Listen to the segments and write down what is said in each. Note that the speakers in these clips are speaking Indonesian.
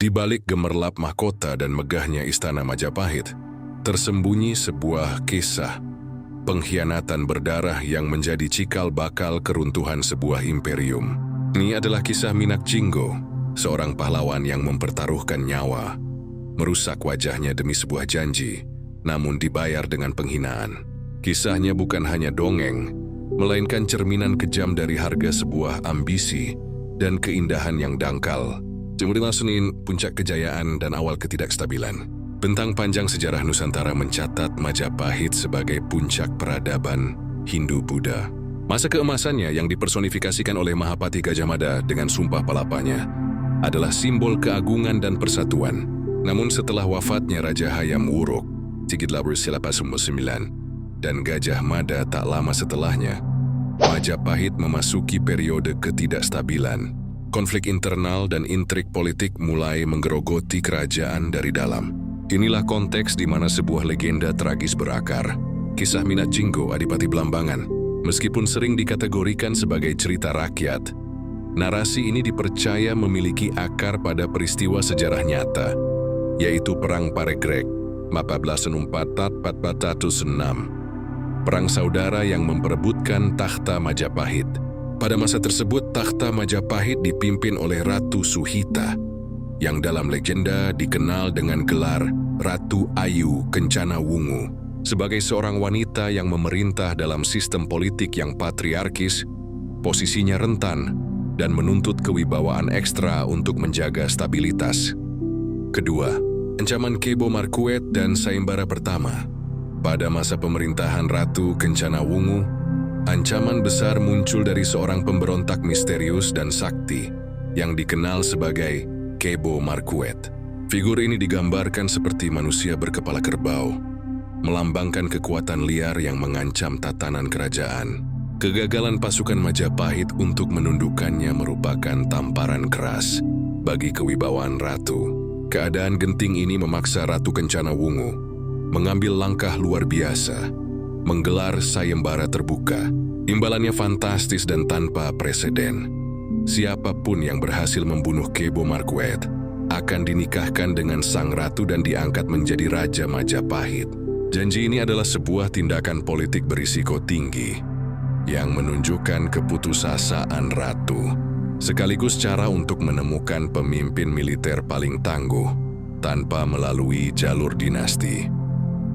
Di balik gemerlap mahkota dan megahnya istana Majapahit, tersembunyi sebuah kisah pengkhianatan berdarah yang menjadi cikal bakal keruntuhan sebuah imperium. Ini adalah kisah Minak Jinggo, seorang pahlawan yang mempertaruhkan nyawa, merusak wajahnya demi sebuah janji, namun dibayar dengan penghinaan. Kisahnya bukan hanya dongeng, melainkan cerminan kejam dari harga sebuah ambisi dan keindahan yang dangkal. Cemerlang Senin, puncak kejayaan dan awal ketidakstabilan. Bentang panjang sejarah Nusantara mencatat Majapahit sebagai puncak peradaban Hindu-Buddha. Masa keemasannya yang dipersonifikasikan oleh Mahapati Gajah Mada dengan sumpah palapanya adalah simbol keagungan dan persatuan. Namun setelah wafatnya Raja Hayam Wuruk, Sigit-Labur Silapasumbo IX, dan Gajah Mada tak lama setelahnya, Majapahit memasuki periode ketidakstabilan. Konflik internal dan intrik politik mulai menggerogoti kerajaan dari dalam. Inilah konteks di mana sebuah legenda tragis berakar, kisah Minak Jinggo Adipati Blambangan. Meskipun sering dikategorikan sebagai cerita rakyat, narasi ini dipercaya memiliki akar pada peristiwa sejarah nyata, yaitu Perang Paregreg 1404-1406, perang saudara yang memperebutkan takhta Majapahit. Pada masa tersebut, takhta Majapahit dipimpin oleh Ratu Suhita, yang dalam legenda dikenal dengan gelar Ratu Ayu Kencana Wungu. Sebagai seorang wanita yang memerintah dalam sistem politik yang patriarkis, posisinya rentan dan menuntut kewibawaan ekstra untuk menjaga stabilitas. Kedua, ancaman Kebo Markuet dan Sayembara Pertama. Pada masa pemerintahan Ratu Kencana Wungu, ancaman besar muncul dari seorang pemberontak misterius dan sakti yang dikenal sebagai Kebo Markuet. Figur ini digambarkan seperti manusia berkepala kerbau, melambangkan kekuatan liar yang mengancam tatanan kerajaan. Kegagalan pasukan Majapahit untuk menundukkannya merupakan tamparan keras bagi kewibawaan ratu. Keadaan genting ini memaksa Ratu Kencana Wungu mengambil langkah luar biasa, menggelar sayembara terbuka. Imbalannya fantastis dan tanpa preseden. Siapapun yang berhasil membunuh Kebo Markuet akan dinikahkan dengan sang ratu dan diangkat menjadi Raja Majapahit. Janji ini adalah sebuah tindakan politik berisiko tinggi yang menunjukkan keputusasaan ratu, sekaligus cara untuk menemukan pemimpin militer paling tangguh tanpa melalui jalur dinasti.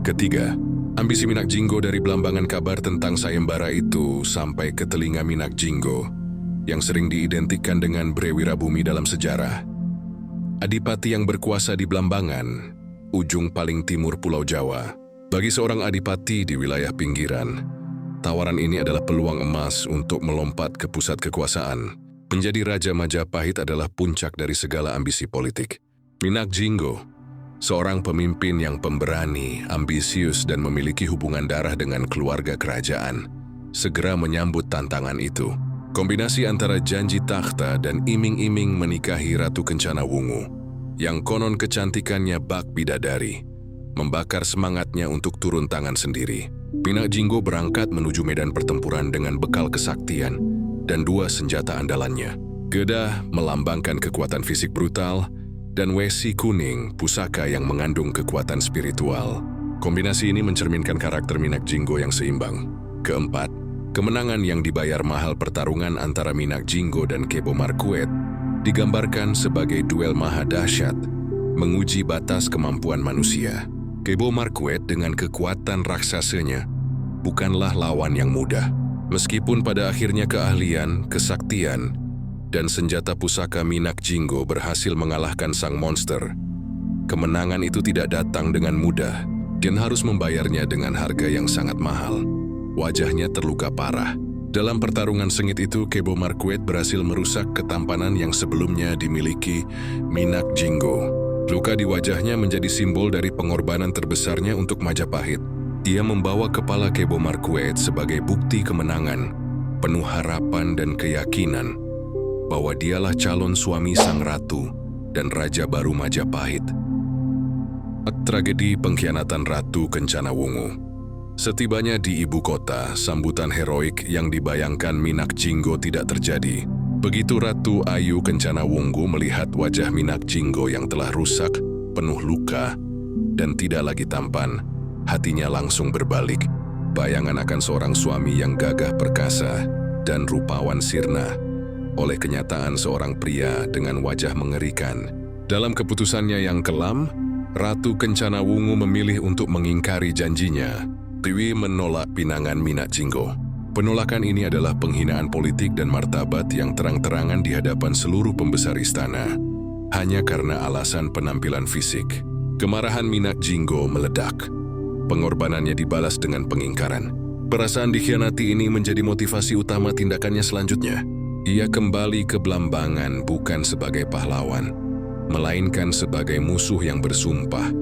Ketiga, ambisi Minak Jinggo dari Blambangan. Kabar tentang sayembara itu sampai ke telinga Minak Jinggo, yang sering diidentikan dengan Bre Wirabumi dalam sejarah. Adipati yang berkuasa di Blambangan, ujung paling timur Pulau Jawa. Bagi seorang adipati di wilayah pinggiran, tawaran ini adalah peluang emas untuk melompat ke pusat kekuasaan. Menjadi Raja Majapahit adalah puncak dari segala ambisi politik. Minak Jinggo, seorang pemimpin yang pemberani, ambisius, dan memiliki hubungan darah dengan keluarga kerajaan, segera menyambut tantangan itu. Kombinasi antara janji takhta dan iming-iming menikahi Ratu Kencana Wungu, yang konon kecantikannya bak bidadari, membakar semangatnya untuk turun tangan sendiri. Minak Jinggo berangkat menuju medan pertempuran dengan bekal kesaktian dan dua senjata andalannya. Geda melambangkan kekuatan fisik brutal, dan wesi kuning, pusaka yang mengandung kekuatan spiritual. Kombinasi ini mencerminkan karakter Minak Jinggo yang seimbang. Keempat, kemenangan yang dibayar mahal. Pertarungan antara Minak Jinggo dan Kebo Markuet digambarkan sebagai duel maha dahsyat, menguji batas kemampuan manusia. Kebo Markuet dengan kekuatan raksasanya bukanlah lawan yang mudah. Meskipun pada akhirnya keahlian, kesaktian, dan senjata pusaka Minak Jinggo berhasil mengalahkan sang monster, kemenangan itu tidak datang dengan mudah dan harus membayarnya dengan harga yang sangat mahal. Wajahnya terluka parah. Dalam pertarungan sengit itu, Kebo Markuet berhasil merusak ketampanan yang sebelumnya dimiliki Minak Jinggo. Luka di wajahnya menjadi simbol dari pengorbanan terbesarnya untuk Majapahit. Dia membawa kepala Kebo Markuet sebagai bukti kemenangan, penuh harapan dan keyakinan bahwa dialah calon suami sang ratu dan raja baru Majapahit. Tragedi pengkhianatan Ratu Kencana Wungu. Setibanya di ibu kota, sambutan heroik yang dibayangkan Minak Jinggo tidak terjadi. Begitu Ratu Ayu Kencana Wunggu melihat wajah Minak Jinggo yang telah rusak, penuh luka, dan tidak lagi tampan, hatinya langsung berbalik. Bayangan akan seorang suami yang gagah perkasa dan rupawan sirna oleh kenyataan seorang pria dengan wajah mengerikan. Dalam keputusannya yang kelam, Ratu Kencana Wungu memilih untuk mengingkari janjinya. Tiwi menolak pinangan Minak Jinggo. Penolakan ini adalah penghinaan politik dan martabat yang terang-terangan di hadapan seluruh pembesar istana. Hanya karena alasan penampilan fisik, kemarahan Minak Jinggo meledak. Pengorbanannya dibalas dengan pengingkaran. Perasaan dikhianati ini menjadi motivasi utama tindakannya selanjutnya. Ia kembali ke Blambangan bukan sebagai pahlawan, melainkan sebagai musuh yang bersumpah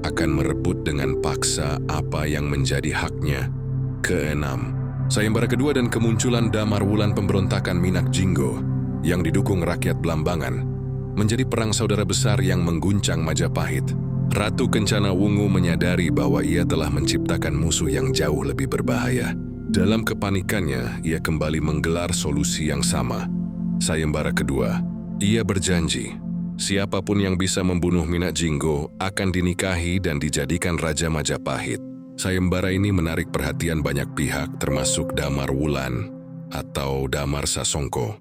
akan merebut dengan paksa apa yang menjadi haknya. Keenam, sayembara kedua dan kemunculan Damar Wulan pemberontakan Minak Jinggo yang didukung rakyat Blambangan menjadi perang saudara besar yang mengguncang Majapahit. Ratu Kencana Wungu menyadari bahwa ia telah menciptakan musuh yang jauh lebih berbahaya. Dalam kepanikannya, ia kembali menggelar solusi yang sama. Sayembara kedua, ia berjanji, siapapun yang bisa membunuh Minak Jinggo akan dinikahi dan dijadikan Raja Majapahit. Sayembara ini menarik perhatian banyak pihak termasuk Damar Wulan atau Damar Sasongko,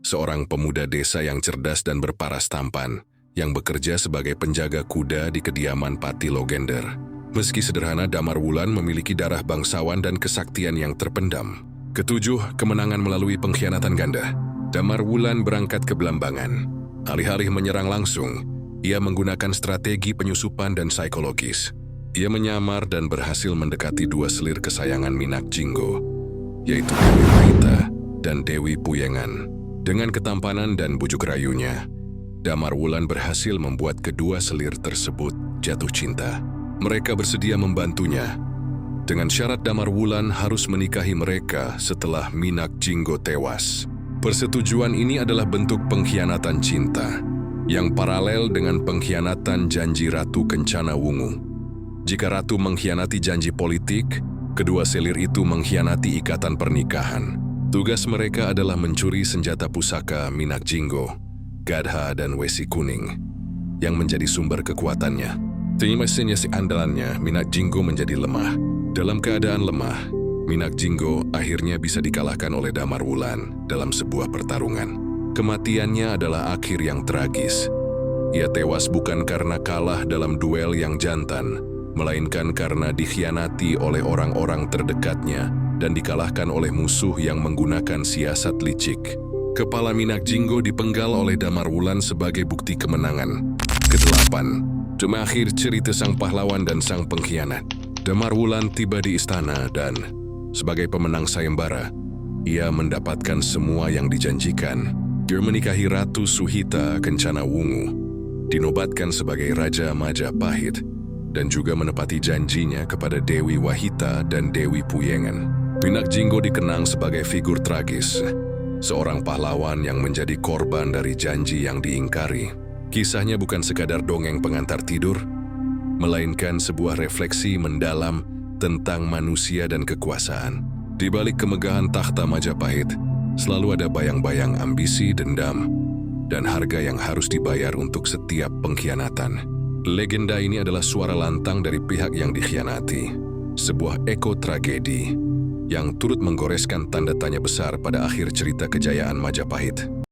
seorang pemuda desa yang cerdas dan berparas tampan, yang bekerja sebagai penjaga kuda di kediaman Pati Logender. Meski sederhana, Damar Wulan memiliki darah bangsawan dan kesaktian yang terpendam. Ketujuh, kemenangan melalui pengkhianatan ganda. Damar Wulan berangkat ke Blambangan. Alih-alih menyerang langsung, ia menggunakan strategi penyusupan dan psikologis. Ia menyamar dan berhasil mendekati dua selir kesayangan Minak Jinggo, yaitu Dewi Wahita dan Dewi Puyengan. Dengan ketampanan dan bujuk rayunya, Damar Wulan berhasil membuat kedua selir tersebut jatuh cinta. Mereka bersedia membantunya, dengan syarat Damar Wulan harus menikahi mereka setelah Minak Jinggo tewas. Persetujuan ini adalah bentuk pengkhianatan cinta, yang paralel dengan pengkhianatan janji Ratu Kencana Wungu. Jika Ratu mengkhianati janji politik, kedua selir itu mengkhianati ikatan pernikahan. Tugas mereka adalah mencuri senjata pusaka Minak Jinggo, Gadha dan Wesi Kuning, yang menjadi sumber kekuatannya. Mesin andalannya, Minak Jinggo menjadi lemah. Dalam keadaan lemah, Minak Jinggo akhirnya bisa dikalahkan oleh Damar Wulan dalam sebuah pertarungan. Kematiannya adalah akhir yang tragis. Ia tewas bukan karena kalah dalam duel yang jantan, melainkan karena dikhianati oleh orang-orang terdekatnya dan dikalahkan oleh musuh yang menggunakan siasat licik. Kepala Minak Jinggo dipenggal oleh Damar Wulan sebagai bukti kemenangan. Kedelapan, akhir cerita sang pahlawan dan sang pengkhianat. Damar Wulan tiba di istana dan, sebagai pemenang sayembara, ia mendapatkan semua yang dijanjikan. Dia menikahi Ratu Suhita Kencana Wungu, dinobatkan sebagai Raja Majapahit, dan juga menepati janjinya kepada Dewi Wahita dan Dewi Puyengan. Minak Jinggo dikenang sebagai figur tragis, seorang pahlawan yang menjadi korban dari janji yang diingkari. Kisahnya bukan sekadar dongeng pengantar tidur, melainkan sebuah refleksi mendalam tentang manusia dan kekuasaan. Di balik kemegahan takhta Majapahit, selalu ada bayang-bayang ambisi, dendam, dan harga yang harus dibayar untuk setiap pengkhianatan. Legenda ini adalah suara lantang dari pihak yang dikhianati, sebuah eko tragedi yang turut menggoreskan tanda tanya besar pada akhir cerita kejayaan Majapahit.